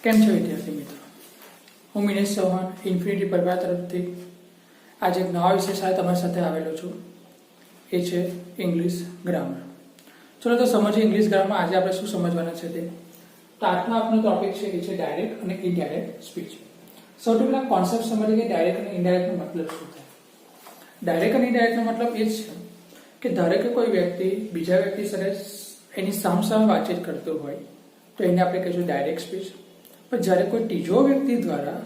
કેમ છો વિદ્યાર્થી મિત્રો? હું મિનેશ ચૌહાણ ઇન્ફિનિટી પરિવાર તરફથી આજે એક નવા વિષય સાથે તમારી સાથે આવેલો છું. એ છે ઇંગ્લિશ ગ્રામર. ચલો તો સમજીએ ઇંગ્લિશ ગ્રામરમાં આજે આપણે શું સમજવાના છે તે. તો આજનો આપણો ટોપિક છે એ છે ડાયરેક્ટ અને ઇનડાયરેક્ટ સ્પીચ. સૌથી પહેલા કોન્સેપ્ટ સમજીએ કે ડાયરેક્ટ અને ઇનડાયરેક્ટનો મતલબ શું થાય. ડાયરેક્ટ અને ઇનડાયરેક્ટનો મતલબ એ છે કે ધારો કે કોઈ વ્યક્તિ બીજા વ્યક્તિ સાથે એની સામસામે વાતચીત કરતો હોય તો એને આપણે કહીશું ડાયરેક્ટ સ્પીચ. પણ જ્યારે કોઈ ત્રીજો વ્યક્તિ દ્વારા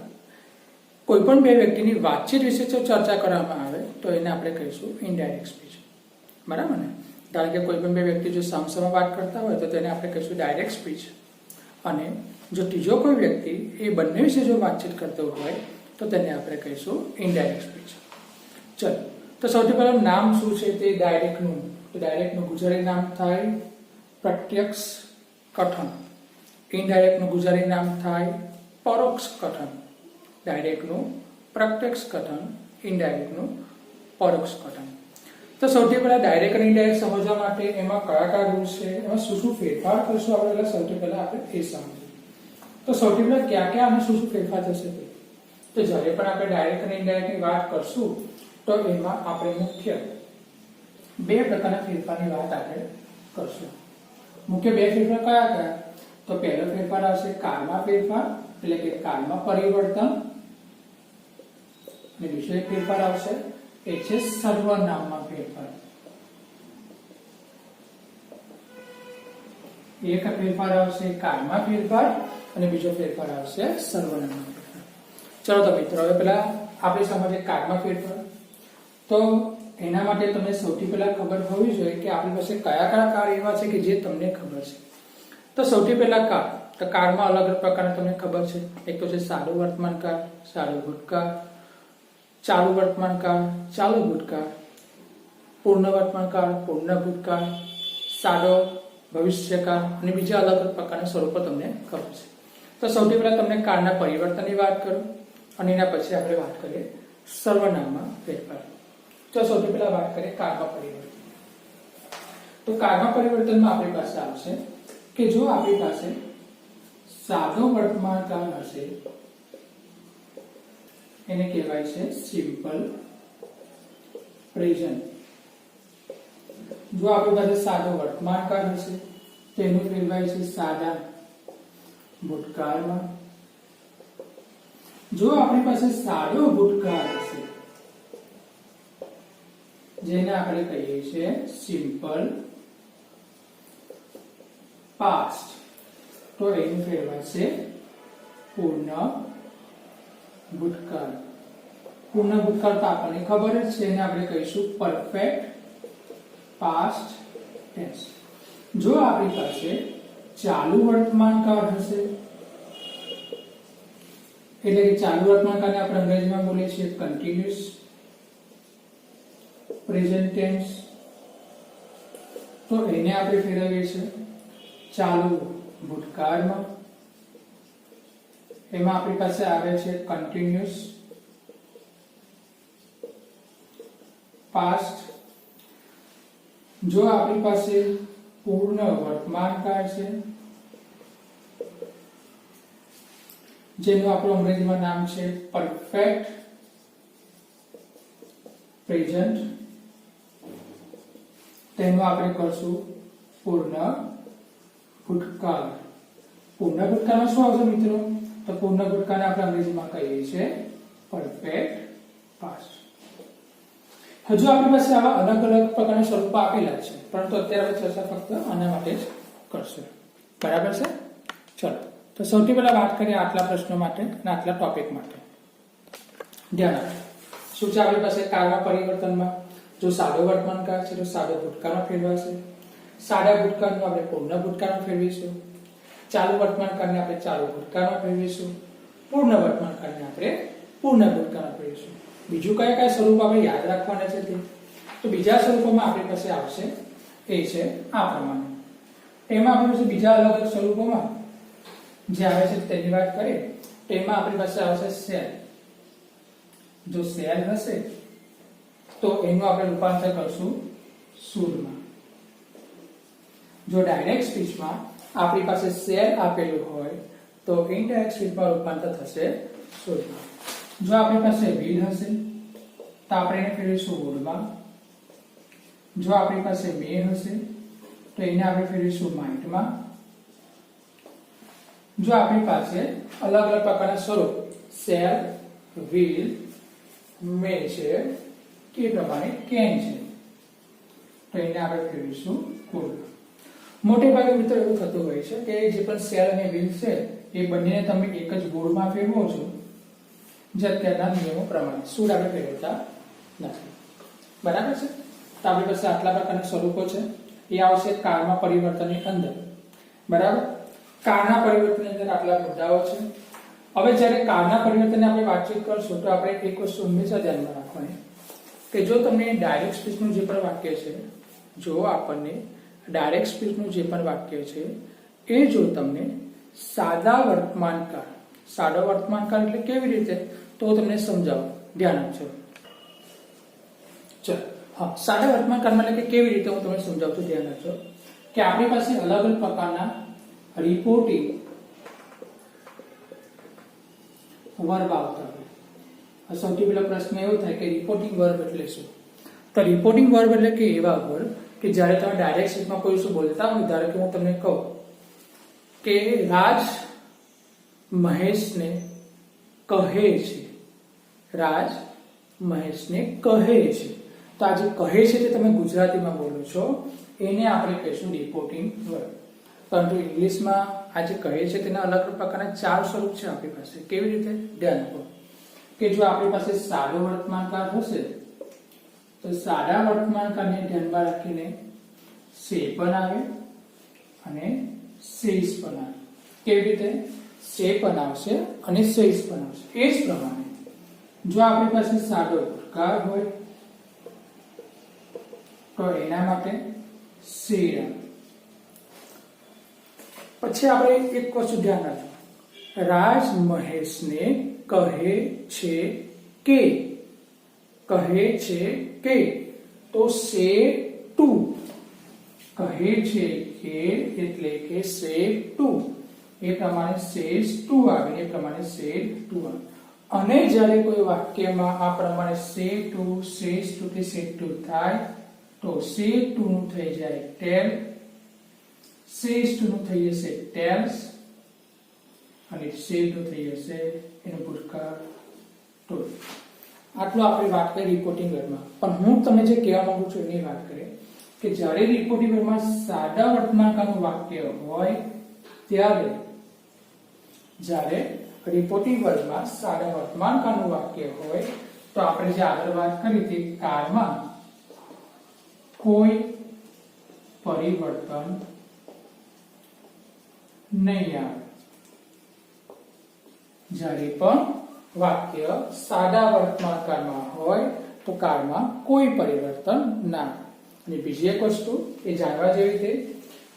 કોઈ પણ બે વ્યક્તિની વાતચીત વિશે જો ચર્ચા કરવામાં આવે તો એને આપણે કહીશું ઇનડાયરેક્ટ સ્પીચ. બરાબર ને? ધારો કે કોઈ પણ બે વ્યક્તિ જો સામસામે વાત કરતા હોય તો તેને આપણે કહીશું ડાયરેક્ટ સ્પીચ. અને જો ત્રીજો કોઈ વ્યક્તિ એ બંને વિશે જો વાતચીત કરતો હોય તો તેને આપણે કહીશું ઇનડાયરેક્ટ સ્પીચ. ચલો તો સૌથી પહેલાં નામ શું છે તે ડાયરેક્ટનું. તો ડાયરેક્ટનું ગુજરાતી નામ થાય પ્રત્યક્ષ કથન. ઇનડાયરેક્ટનું ગુજરાતી નામ થાય પરોક્ષ કથન. ડાયરેક્ટનું પ્રત્યક્ષ કથન, ઇનડાયરેક્ટનું પરોક્ષ કથન. તો સૌથી પહેલા ડાયરેક્ટ અને ઇનડાયરેક્ટ સમજવા માટે એમાં કયા કયા રૂલ્સ છે, એમાં શું શું ફેરફાર કરશું આપણે સૌથી પહેલા આપણે એ સમજીએ. તો સૌથી પહેલા ક્યાં ક્યાં અને શું શું ફેરફાર થશે તે. તો જ્યારે પણ આપણે ડાયરેક્ટ અને ઇનડાયરેક્ટની વાત કરશું તો એમાં આપણે મુખ્ય બે પ્રકારના ફેરફારની વાત આપણે કરશું. મુખ્ય બે ફેરફાર કયા કયા? તો પહેલો ફેરફાર આવશે કાળમાં ફેરફાર, એટલે કે કાળમાં પરિવર્તન. અને બીજો એક ફેરફાર આવશે એ છે સર્વનામમાં ફેરફાર. એક ફેરફાર આવશે કાળમાં ફેરફાર અને બીજો ફેરફાર આવશે સર્વનામમાં ફેરફાર. ચલો તો મિત્રો હવે પહેલા આપણે સમજીએ કાળમાં ફેરફાર. તો એના માટે તમને સૌથી પહેલા ખબર હોવી જોઈએ કે આપણી પાસે કયા કયા કાળ એવા છે કે જે તમને ખબર છે. તો સૌથી પહેલા કાળ. તો કાળમાં અલગ અલગ પ્રકારના તમને ખબર છે. એક તો છે સાદો વર્તમાન કાળ, સાદો ભૂતકાળ, ચાલુ વર્તમાન કાળ, ચાલુ ભૂતકાળ, પૂર્ણ વર્તમાન કાળ, પૂર્ણ ભૂતકાળ, સાદો ભવિષ્યકાળ અને બીજા અલગ અલગ પ્રકારના સ્વરૂપો તમને ખબર છે. તો સૌથી પહેલા તમને કાળના પરિવર્તનની વાત કરું અને એના પછી આપણે વાત કરીએ સર્વનામમાં ફેરફાર. તો સૌથી પહેલા વાત કરીએ કાળમાં પરિવર્તન. તો કાળમાં પરિવર્તનમાં આપણી પાસે આવશે કે જો આપણી પાસે સાદો વર્તમાન કાળ હશે એને કહેવાય છે સિમ્પલ પ્રેઝન્ટ. જો આપણી પાસે સાદો વર્તમાન કાળ હશે તો એનું ફેરવાય છે સાદા ભૂતકાળમાં. જો આપણી પાસે સાદો ભૂતકાળ હશે જેને આપણે કહીએ છીએ સિમ્પલ પાસ્ટ તો એનું ફેરવાશે પૂર્ણ ભૂતકાળ. પૂર્ણ ભૂતકાળ તો આપણને ખબર જ છે, એને આપણે કહીશું પરફેક્ટ પાસ્ટ ટેન્સ. જો આપણી પાસે ચાલુ વર્તમાન કાળ હશે એટલે કે ચાલુ વર્તમાન કાળને આપણે અંગ્રેજીમાં બોલીએ છીએ કન્ટિન્યુઅસ પ્રેઝન્ટ ટેન્સ, તો એને આપણે ફેરવીએ છીએ ચાલુ ભૂતકાળમાં. એમાં આપણી પાસે આવે છે કન્ટિન્યુઅસ પાસ્ટ. જો આપણી પાસે પૂર્ણ વર્તમાન કાળ છે જેનું આપણું અંગ્રેજીમાં નામ છે પરફેક્ટ પ્રેઝન્ટ, તેનું આપણે કરશું પૂર્ણ ભૂતકાળ. પૂર્ણ ભૂતકાળમાં શું આવશે મિત્રો? તો પૂર્ણ ભૂતકાળને આપણે અંગ્રેજીમાં કહીએ છીએ પરફેક્ટ પાસ્ટ. હજુ આપણી પાસે આવા અલગ અલગ પ્રકારના સ્વરૂપો આપેલા છે, પરંતુ અત્યારે આપણે ચર્ચા ફક્ત આના માટે જ કરશું. બરાબર છે? ચલો તો સૌથી પહેલા વાત કરીએ આટલા પ્રશ્નો માટે અને આટલા ટોપિક માટે. ધ્યાન આપો શું છે આપણી પાસે કાળમાં પરિવર્તનમાં. જો સાદો વર્તમાન કાળ છે તો સાદો ભૂતકાળમાં ફેરવાશે. સાદા ભૂતકાળનું આપણે પૂર્ણ ભૂતકાળમાં ફેરવીશું. ચાલુ વર્તમાન કાળને આપણે ચાલુ ભૂતકાળમાં ફેરવીશું. પૂર્ણ વર્તમાન કાળને આપણે પૂર્ણ ભૂતકાળમાં ફેરવીશું. બીજું કયા કયા સ્વરૂપ આપણે યાદ રાખવાના છે તે. તો બીજા સ્વરૂપોમાં આપણી પાસે આવશે એ છે આ પ્રમાણે. એમાં આપણી પાસે બીજા અલગ અલગ સ્વરૂપોમાં જે આવે છે તેની વાત કરીએ તો એમાં આપણી પાસે આવશે સેલ. જો સેલ હશે તો એનું આપણે રૂપાંતર કરશું સૂરમાં. જો ડાયરેક્ટ સ્પીચમાં આપણી પાસે શેર આપેલું હોય તો ઇનડાયરેક્ટ સ્પીડમાં રૂપાંતર થશે સ્લોટમાં. જો આપણી પાસે વ્હીલ હશે તો આપણે એને ફેરવીશું વોલ્ટમાં. જો આપણી પાસે મે હશે તો એને આપણે ફેરવીશું માઇન્ડમાં. જો આપણી પાસે અલગ અલગ પ્રકારના સ્વરૂપ સેલ, વ્હીલ, મે છે કે પ્રમાણે કેન છે તો એને આપણે ફેરવીશું કુલ. મોટે ભાગે મિત્રો એવું થતું હોય છે કે જે પણ સેલ અને વ્હીલ છે એ બંનેને તમે એક જ ગોળમાં ફેરવો છો, જે અત્યારના નિયમો પ્રમાણે સૂર આપણે ફેરવતા નથી. બરાબર છે. તો આપણી પાસે આટલા પ્રકારના સ્વરૂપો છે. એ આવશે કાળમાં પરિવર્તનની અંદર. બરાબર. કાળના પરિવર્તનની અંદર આટલા મુદ્દાઓ છે. હવે જ્યારે કાળના પરિવર્તનની આપણે વાતચીત કરશું તો આપણે એક વસ્તુ હંમેશા ધ્યાનમાં રાખવાની કે જો તમને ડાયરેક્ટ સ્પીચનું જે પણ વાક્ય છે, જો આપણને ડાયરેક્ટ સ્પીચનું જે પણ વાક્ય છે એ જો તમને સાદા વર્તમાનકાળ એટલે કેવી રીતે, તો તમને સમજાવું. ધ્યાન આપજો. ચલો, હા, સાદા વર્તમાનકાળમાં એટલે કે કેવી રીતે હું તમને સમજાવું છું. ધ્યાન આપજો કે આપણી પાસે અલગ અલગ પ્રકારના રિપોર્ટિંગ વર્બ આવતા હોય. સૌથી પહેલો પ્રશ્ન એવો થાય કે રિપોર્ટિંગ વર્બ એટલે શું? તો રિપોર્ટિંગ વર્બ એટલે કે એવા વર્બ કે જ્યારે તમે ડાયરેક્ટ સ્પીચમાં કોઈ શું બોલતા હોય, ધારો કે હું તમને કહું કે રાજ મહેશને કહે છે. રાજ મહેશને કહે છે. તો આ જે કહે છે તે તમે ગુજરાતીમાં બોલો છો એને આપણે કહીશું રિપોર્ટિંગ વર્બ. પરંતુ ઇંગ્લિશમાં આ જે કહે છે તેના અલગ અલગ પ્રકારના 4 સ્વરૂપ છે આપણી પાસે. કેવી રીતે? ધ્યાન આપો કે જો આપણી પાસે સાદો વર્તમાનકાળ હશે તો સાદા વર્તમાનકાળને ધ્યાનમાં રાખીને સે પણ આવે અને સેસ પણ આવે. કેવી રીતે? સે પણ આવશે અને સેસ પણ આવશે. એ જ પ્રમાણે જો આપણી પાસે સાદો ભૂતકાળ હોય તો એના માટે સે આવે. પછી આપણે એક વસ્તુ ધ્યાન રાખજો. રાજ મહેશને કહે છે કે, કહે છે કે, તો સે ટુ. કહે છે કે એટલે કે સે ટુ. એ પ્રમાણે સેસ ટુ આવે. એ પ્રમાણે સેડ ટુ આવે. અને જ્યારે કોઈ વાક્યમાં આ પ્રમાણે સે ટુ, સેસ ટુ કે સેડ ટુ થાય તો સે ટુ નું થઈ જાય ટેલ, સેસ ટુ નું થઈ જશે ટેલ્સ અને સેડ નું થઈ જશે એનું ભૂતકાળ ટોલ. આટલું આપણે વાત કરી રિપોર્ટિંગ વર્બમાં. પણ હું તમને જે કહેવા માંગુ છું એની વાત કરીએ કે જ્યારે રિપોર્ટિંગ વર્બમાં સાદા વર્તમાનકાળનું વાક્ય હોય ત્યારે, જ્યારે રિપોર્ટિંગ વર્બમાં સાદા વર્તમાનકાળનું વાક્ય હોય તો આપણે જે આગળ વાત કરી તે કાળમાં કોઈ પરિવર્તન નહીં આવે. જ્યારે પણ વાક્ય સાદા વર્તમાનકાળમાં હોય તો કાળમાં કોઈ પરિવર્તન ના આવે. અને બીજી એક વસ્તુ એ જાણવા જેવી છે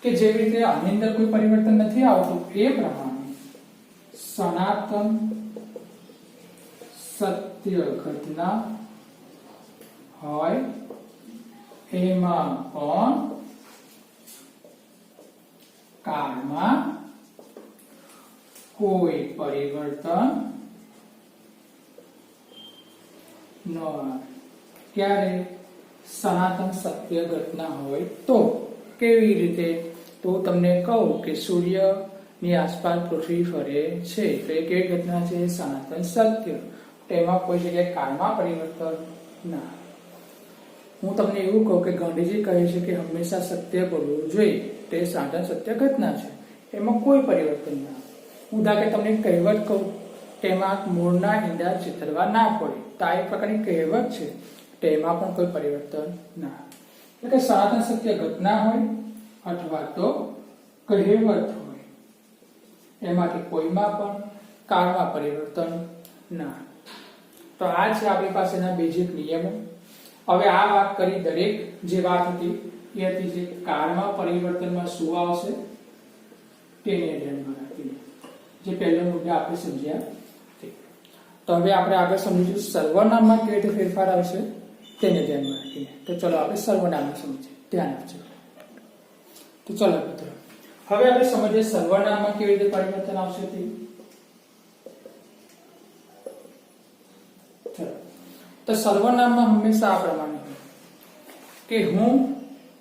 કે જેવી રીતે આની અંદર કોઈ પરિવર્તન નથી આવતું એ પ્રમાણે સનાતન સત્ય ઘટના હોય એમાં પણ કાળમાં કોઈ પરિવર્તન ન આવે. ક્યારે? સનાતન સત્ય ઘટના હોય તો. કેવી રીતે? તો તમને કહું કે સૂર્યની આસપાસ પૃથ્વી ફરે છે તો એ કેવી ઘટના છે? સનાતન સત્ય. તેમાં કોઈ જગ્યાએ કાળમાં પરિવર્તન ના. હું તમને એવું કહું કે ગાંધીજી કહે છે કે હંમેશા સત્ય બોલવું જોઈએ, તે સનાતન સત્ય ઘટના છે, એમાં કોઈ પરિવર્તન ના. હું ધારો કે તમને કહેવત કહું તેમાં મૂળના ઈંડા ચિતરવા ના પડે, તો આ એક પ્રકારની કહેવત છે, તેમાં પણ કોઈ પરિવર્તન ના. એટલે કે સનાતન સત્ય ઘટના હોય અથવા તો કહેવત હોય એમાંથી કોઈમાં પણ કાળમાં પરિવર્તન ના. તો આ છે આપણી પાસેના બેઝિક નિયમો. હવે આ વાત કરી દરેક જે વાત હતી એ હતી જે કાળમાં પરિવર્તનમાં શું આવશે તેને ધ્યાનમાં રાખીને. જે પહેલો મુદ્દો આપણે સમજ્યા. તો હવે આપણે આગળ સમજીશું સર્વનામમાં કેવી રીતે ફેરફાર આવશે તેને ધ્યાનમાં રાખીને. તો ચલો આપણે સર્વનામ સમજીએ. ધ્યાન આપજો. તો ચલો મિત્રો, હવે આપણે સમજીએ સર્વનામમાં કેવી રીતે પરિવર્તન આવશે તે. તો સર્વનામમાં હંમેશા આ પ્રમાણે કે હું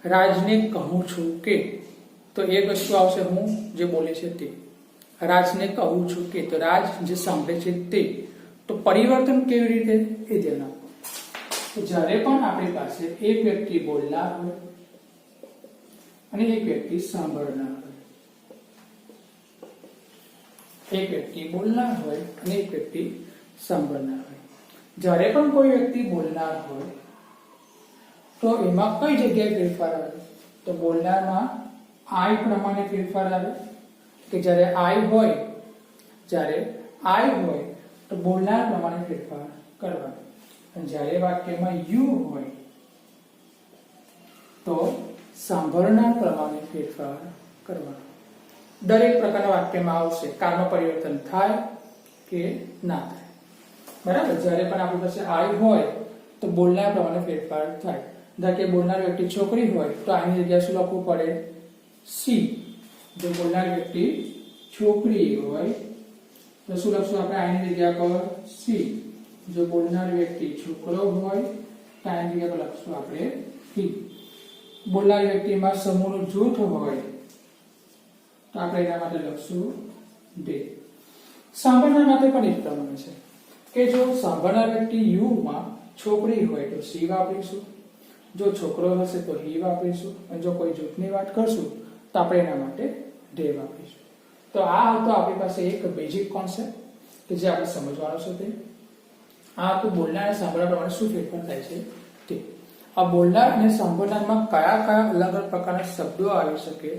રાજને કહું છું કે, તો એક વસ્તુ આવશે હું જે બોલે છે તે. રાજને કહું છું કે, તો રાજ જે સાંભળે છે તે. તો પરિવર્તન કેવી રીતે એ ધ્યાન આપો. તો જ્યારે પણ આપણી પાસે એક વ્યક્તિ બોલનાર હોય અને એક વ્યક્તિ સાંભળનાર હોય, એક વ્યક્તિ બોલનાર હોય અને એક વ્યક્તિ સાંભળનાર હોય, જ્યારે પણ કોઈ વ્યક્તિ બોલનાર હોય તો એમાં કઈ જગ્યાએ ફેરફાર આવે? તો બોલનારમાં આઈ પ્રમાણે ફેરફાર આવે કે જ્યારે આઈ હોય તો બોલનાર પ્રમાણે ફેરફાર કરવાનો, અને જ્યારે વાક્યમાં યુ હોય તો સાંભળનાર પ્રમાણે ફેરફાર કરવાનો. દરેક પ્રકારના વાક્યમાં આવશે કાળમાં પરિવર્તન થાય કે ના થાય. બરાબર. જ્યારે પણ આપણી પાસે આઈ હોય તો બોલનાર પ્રમાણે ફેરફાર થાય. ધારો કે બોલનાર વ્યક્તિ છોકરી હોય તો આની જગ્યાએ શું લખવું પડે? સી. જો બોલનાર વ્યક્તિ છોકરી હોય તો શું લખશું આપણે? આની જગ્યા પર સી. જો બોલનાર વ્યક્તિ છોકરો હોય તો આની જગ્યા પર લખશું આપણે હી. બોલનાર વ્યક્તિમાં સમૂહનું જૂથ હોય તો આપણે એના માટે લખશું દે. સાંભળનાર માટે પણ એક પ્રમાણે છે કે જો સાંભળનાર વ્યક્તિ યુ માં છોકરી હોય તો સી વાપરીશું, જો છોકરો હશે તો હી વાપરીશું, અને જો કોઈ જૂથની વાત કરશું તો આપણે એના માટે દે વાપરીશું. તો આ હતો આપણી પાસે એક બેઝિક કોન્સેપ્ટ કે જે આપણે સમજવાનો છે તે. આ તો બોલનાર અને સાંભળનાર પ્રમાણે શું ફેરફાર થાય છે તે. આ બોલનાર અને સાંભળનારમાં કયા કયા અલગ અલગ પ્રકારના શબ્દો આવી શકે,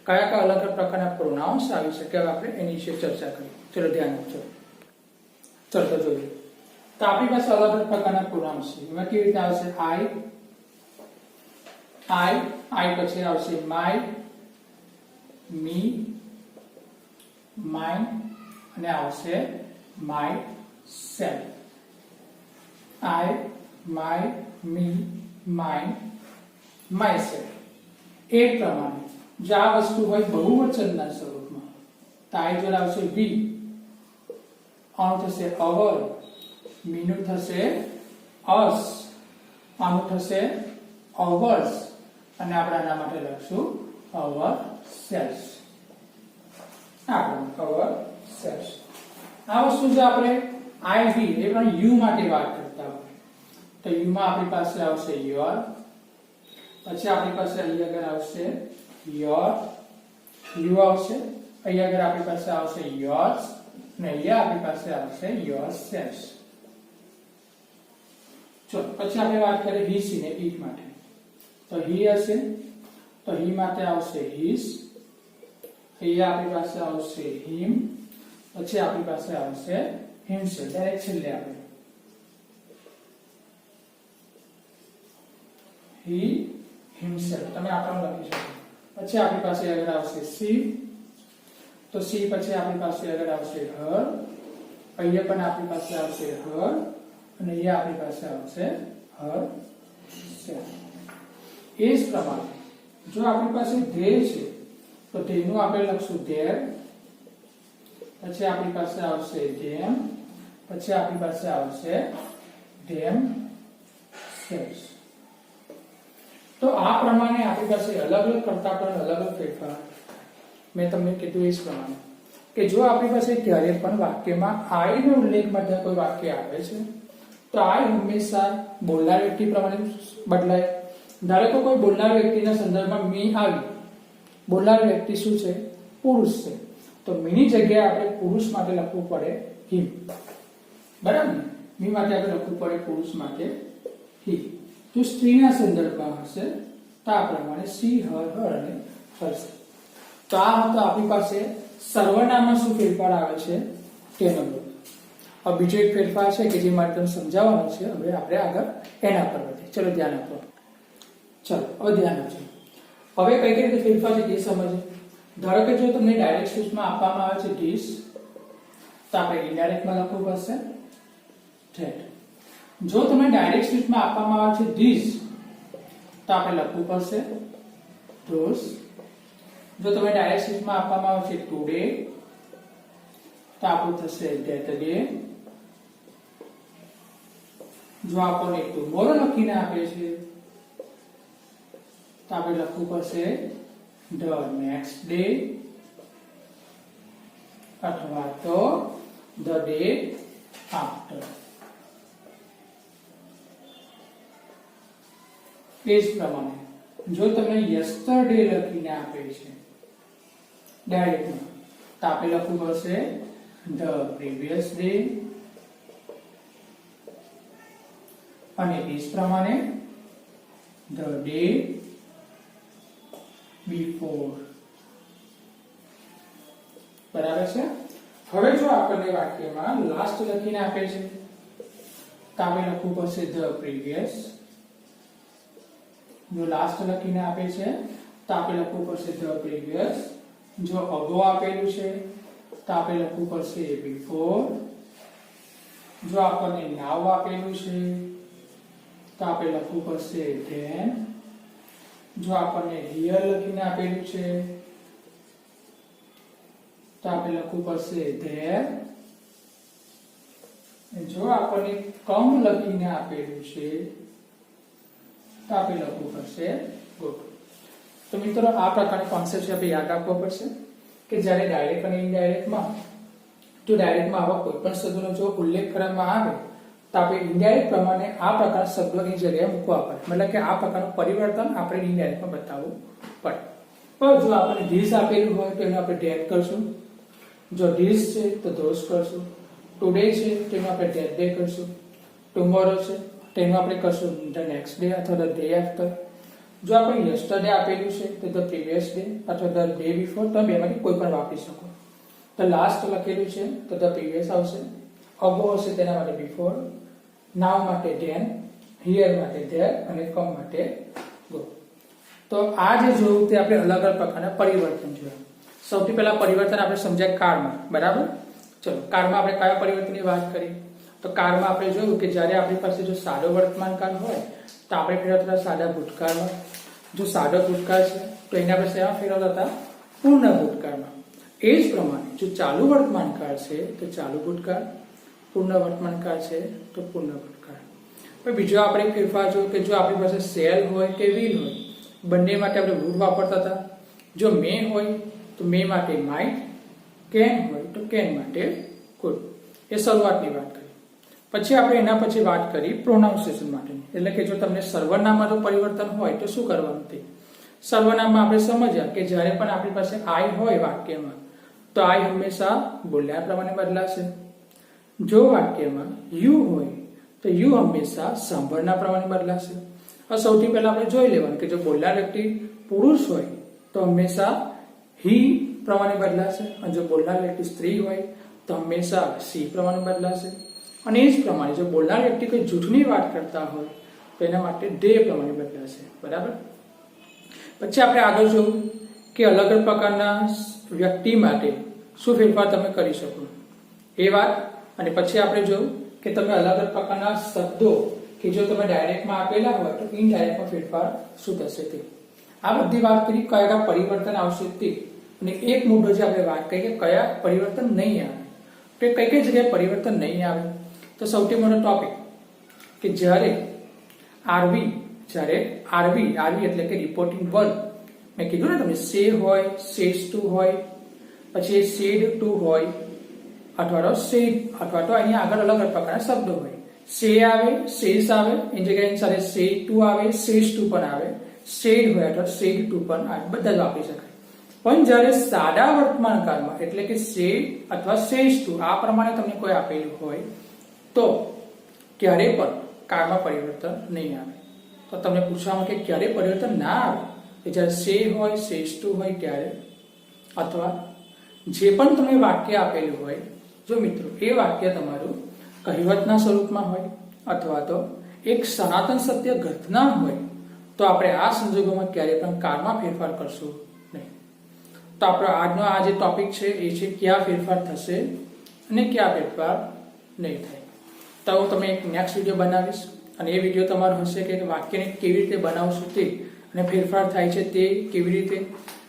કયા કયા અલગ અલગ પ્રકારના પ્રોનાઉન્સ આવી શકે, હવે આપણે એની વિશે ચર્ચા કરીએ. ચલો ધ્યાન આપજો. ચલો તો જોઈએ. તો આપણી પાસે અલગ અલગ પ્રકારના પ્રોનાઉન્સ છે. એમાં કેવી રીતે આવશે? આઈ પછી આવશે માય, મી, માઇન અને આવશે myself. I, my, me, mine, myself. એ પ્રમાણે જો આ વસ્તુ હોય બહુવચનના સ્વરૂપમાં તો આઈ જોડે આવશે વી, આનું થશે અવર, મીનું થશે અસ, આનું થશે અવર્સ, અને આપણે આના માટે લખશું અવર સેલ્સ. અવર સેલ્સ. આ વસ્તુ જો આપણે આઈ વી એ પણ યુ માટે વાત કરતા હોય તો યુ માં આપણી પાસે આવશે યોર, પછી આપણી પાસે અહીં આગળ આવશે યોર, યુ આવશે, અહીં આગળ આપણી પાસે આવશે યોર્સ, અને અહીંયા આપણી પાસે આવશે યોર સેલ્સ. ચલો પછી આપણે વાત કરીએ હી સી ને ઈટ માટે. તો હી હશે તો હી માટે આવશે હિસ, અહીંયા આપણી પાસે આવશે હિમ, પછી આપણી પાસે આવશે હિમસેલ્ફ. ડાયરેક્ટ છેલ્લે આપણે હી હિમસેલ્ફ તમે આપણને લખી શકો. પછી આપણી પાસે આગળ આવશે સી, તો સી પછી આપણી પાસે આગળ આવશે હર, અહીંયા પણ આપણી પાસે આવશે હર, અને અહીંયા આપણી પાસે આવશે હર સેલ્ફ. એ જ પ્રમાણે જો આપણી પાસે ધે છે તો તેનું આપણે લખશું ધેર, પછી આપણી પાસે આવશે ધેમ, પછી આપણી પાસે આવશે ધેમ સેલ્સ. તો આ પ્રમાણે આપણી પાસે અલગ અલગ કરતા પણ અલગ અલગ ફેરફાર મેં તમને કીધું એ જ પ્રમાણે કે જો આપણી પાસે ક્યારે પણ વાક્યમાં આઈ નો ઉલ્લેખ માટે કોઈ વાક્ય આવે છે તો આઈ હંમેશા બોલનાર વ્યક્તિ પ્રમાણે બદલાય. ધારો કે કોઈ બોલનાર વ્યક્તિના સંદર્ભમાં મી આવી, બોલનાર વ્યક્તિ શું છે? પુરુષ છે, તો મીની જગ્યાએ આપણે પુરુષ માટે લખવું પડે હિમ. બરાબર ને? મી માટે આપણે લખવું પડે પુરુષ માટે હી. જો સ્ત્રીના સંદર્ભમાં હશે તો આ પ્રમાણે સી, હર, હર અને હર્ષ. તો આ હતો આપણી પાસે સર્વનામમાં શું ફેરફાર આવે છે તેનો. હવે બીજો એક ફેરફાર છે કે જે મારે તમને સમજાવવાનો છે. હવે આપણે આગળ એના પર વધીએ. ચલો ધ્યાન આપો. ચલો હવે ધ્યાન આપજો. હવે કઈ કઈ રીતે ફેરફાર છે તે સમજીએ. ધારો કે જો તમને ડાયરેક્ટ સ્પીચમાં આપવામાં આવે છે ધીસ, તો આપણે ઇનડાયરેક્ટમાં લખવું પડશે ધેટ. જો તમને ડાયરેક્ટ સ્પીચમાં આપવામાં આવે છે ધીસ તો આપણે લખવું પડશે ધોસ. જો તમે ડાયરેક્ટ શીટમાં આપવામાં આવશે ટુડે તો આપણું થશે ધેટ ડે. જો આપણને ટુમોરો લખીને આપે છે તો આપણે લખવું પડશે ધ નેક્સ્ટ ડે અથવા તો ધ ડે આફ્ટર. એ જ પ્રમાણે જો તમને યસ્ટરડે લખીને આપે છે ડાયરેક્ટમાં તો આપણે લખવું પડશે ધ પ્રીવિયસ ડે અને એ જ પ્રમાણે ધ ડે બિફોર. બરાબર છે. હવે જો આપણને વાક્યમાં લાસ્ટ લખીને આપે છે તો આપણે લખવું પડશે ધ પ્રીવિયસ. જો લાસ્ટ લખીને આપે છે તો આપણે લખવું પડશે ધ પ્રીવિયસ. જો અગો આપેલું છે તો આપણે લખવું પડશે બિફોર. જો આપણને નાવ આપેલું છે તો આપણે લખવું પડશે ધેન. જો આપણને હિયર લખીને આપેલું છે તો આપણે લખવું પડશે ધેર. જો આપણને કમ લખીને આપેલું છે તો આપણે લખવું પડશે ગુડ. તો મિત્રો આ પ્રકારની કોન્સેપ્ટ છે આપણે યાદ રાખવો પડશે કે જ્યારે ડાયરેક્ટ અને ઇનડાયરેક્ટમાં જો ડાયરેક્ટમાં આવા કોઈ પણ શબ્દોનો જો ઉલ્લેખ કરવામાં આવે તો આપણે ઇનડાયરેક્ટ પ્રમાણે આ પ્રકારના શબ્દોની જગ્યાએ મૂકવા પડે. મતલબ કે આ પ્રકારનું પરિવર્તન આપણે ઇનડાયરેક્ટમાં બતાવવું પડે. પણ જો આપણને ધીસ આપેલું હોય તો એને આપણે ધેટ કરશું. જો ધીસ છે તો ધોસ કરશું. ટુડે છે તો એનું આપણે ધેટ ડે કરશું. ટુમોરો છે તેનું આપણે કરશું ધ નેક્સ્ટ ડે અથવા ધ ડે આફ્ટર. જો આપણે યસ્ટરડે આપેલું છે તો ધ પ્રીવિયસ ડે અથવા ધ ડે બિફોર. તમે બેમાંથી કોઈ પણ વાપરી શકો. તો લાસ્ટ લખેલું છે તો ધ પ્રીવિયસ આવશે. અગો હશે તેના માટે બિફોર. નાવ માટે ધેન. હિયર માટે ધેર અને કમ માટે ગો. તો આ જે જોયું તે આપણે અલગ અલગ પ્રકારના પરિવર્તન જોયા. સૌથી પહેલા પરિવર્તન આપણે સમજ્યા કાળમાં. બરાબર. ચલો કાળમાં આપણે કયા પરિવર્તનની વાત કરી તો કાળમાં આપણે જોયું કે જ્યારે આપણી પાસે જો સાદો વર્તમાન કાળ હોય તો આપણે ફેરવતા સાદા ભૂતકાળમાં. જો સાદો ભૂતકાળ છે તો એને આપણે શેમાં ફેરવતા હતા પૂર્ણ ભૂતકાળમાં. એ જ પ્રમાણે જો ચાલુ વર્તમાન કાળ છે તો ચાલુ ભૂતકાળ. પૂર્ણ વર્તમાન કાળ છે તો પૂર્ણ ભૂતકાળ. પણ બીજો આપણે ફેરફાર જોયો કે જો આપણી પાસે શેલ હોય કે વિલ હોય બંને માટે આપણે વુડ વાપરતા હતા. જો મે હોય તો મે માટે માઇટ. કેન હોય તો કેન માટે કુડ. એ શરૂઆતની વાત કરી. પછી આપણે એના પછી વાત કરી પ્રોનાઉન્સિએશન માટેની. એટલે કે જો તમને સર્વનામમાં જો પરિવર્તન હોય તો શું કરવાનું તે સર્વનામમાં આપણે સમજ્યા કે જ્યારે પણ આપણી પાસે આઈ હોય વાક્યમાં તો આઈ હંમેશા બોલ્યા પ્રમાણે બદલાશે. જો વાક્યમાં યુ હોય તો યુ હંમેશા સાંભળના પ્રમાણે બદલાશે. હવે સૌથી પહેલા આપણે જોઈ લેવાનું કે જો બોલનાર વ્યક્તિ પુરુષ હોય તો હંમેશા હી પ્રમાણે બદલાશે. અને જો બોલનાર વ્યક્તિ સ્ત્રી હોય તો હંમેશા સી પ્રમાણે બદલાશે. અને એ જ પ્રમાણે જો બોલનાર વ્યક્તિ કોઈ જૂઠની વાત કરતા હોય તો એના માટે ડે પ્રમાણે બદલાશે. બરાબર. પછી આપણે આગળ જોયું કે અલગ અલગ પ્રકારના વ્યક્તિ માટે શું ફેરફાર તમે કરી શકો એ વાત. અને પછી આપણે જોયું કે તમે અલગ અલગ પ્રકારના શબ્દો કે જો તમે ડાયરેક્ટમાં આપેલા હોય તો ઇનડાયરેક્ટમાં ફેરફાર શું થશે તે. આ બધી વાત કરી કયા પરિવર્તન આવશે તે. અને એક મુદ્દો જે આપણે વાત કરી કે કયા પરિવર્તન નહીં આવે તો કઈ કઈ જગ્યાએ પરિવર્તન નહીં આવે. તો સૌથી મોટો ટોપિક કે જ્યારે આરવી એટલે કે રિપોર્ટિંગ વર્બ મેં કીધું ને તમે સે હોય સેસ ટુ હોય પછી સેડ ટુ હોય અથવા તો સેડ અથવા તો અહીંયા આગળ અલગ અલગ પ્રકારના શબ્દો હોય. સે આવે સેસ આવે એની જગ્યાએ સાથે સે ટુ આવે સેસ ટુ પણ આવે. સેડ હોય અથવા સેડ ટુ પણ આવે. બધા જ વાપરી શકાય. પણ જ્યારે સાદા વર્તમાન કાળમાં એટલે કે સે અથવા સેસ ટુ આ પ્રમાણે તમને કોઈ આપેલું હોય તો ક્યારે પણ કાળમાં પરિવર્તન નહીં આવે. તો તમને પૂછવામાં કે ક્યારે પરિવર્તન ના આવે કે જ્યારે સે હોય સેસ ટુ હોય ત્યારે અથવા જે પણ તમને વાક્ય આપેલું હોય જો મિત્રો એ વાક્ય તમારું કહેવતના સ્વરૂપમાં હોય અથવા તો એક સનાતન સત્ય ઘટના હોય તો આપણે આ સંજોગોમાં ક્યારે પણ કાળમાં ફેરફાર કરશું નહીં. તો આપણો આજનો આ જે ટોપિક છે એ છે ક્યાં ફેરફાર થશે અને ક્યાં ફેરફાર નહીં થાય. તો હું તમે એક નેક્સ્ટ વિડીયો બનાવીશ અને એ વિડીયો તમારો હશે કે વાક્યને કેવી રીતે બનાવશું તે અને ફેરફાર થાય છે તે કેવી રીતે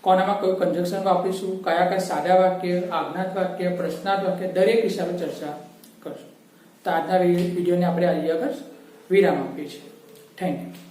કોનામાં કયું કન્જક્શન વાપરીશું, કયા કયા સાદા વાક્ય, આજ્ઞાત વાક્ય, પ્રશ્નાર્થ વાક્ય, દરેક વિશે આપણે ચર્ચા કરશું. તો આજના વિડીયોને આપણે અહીંયા આગળ વિરામ આપીએ છીએ. Thank you.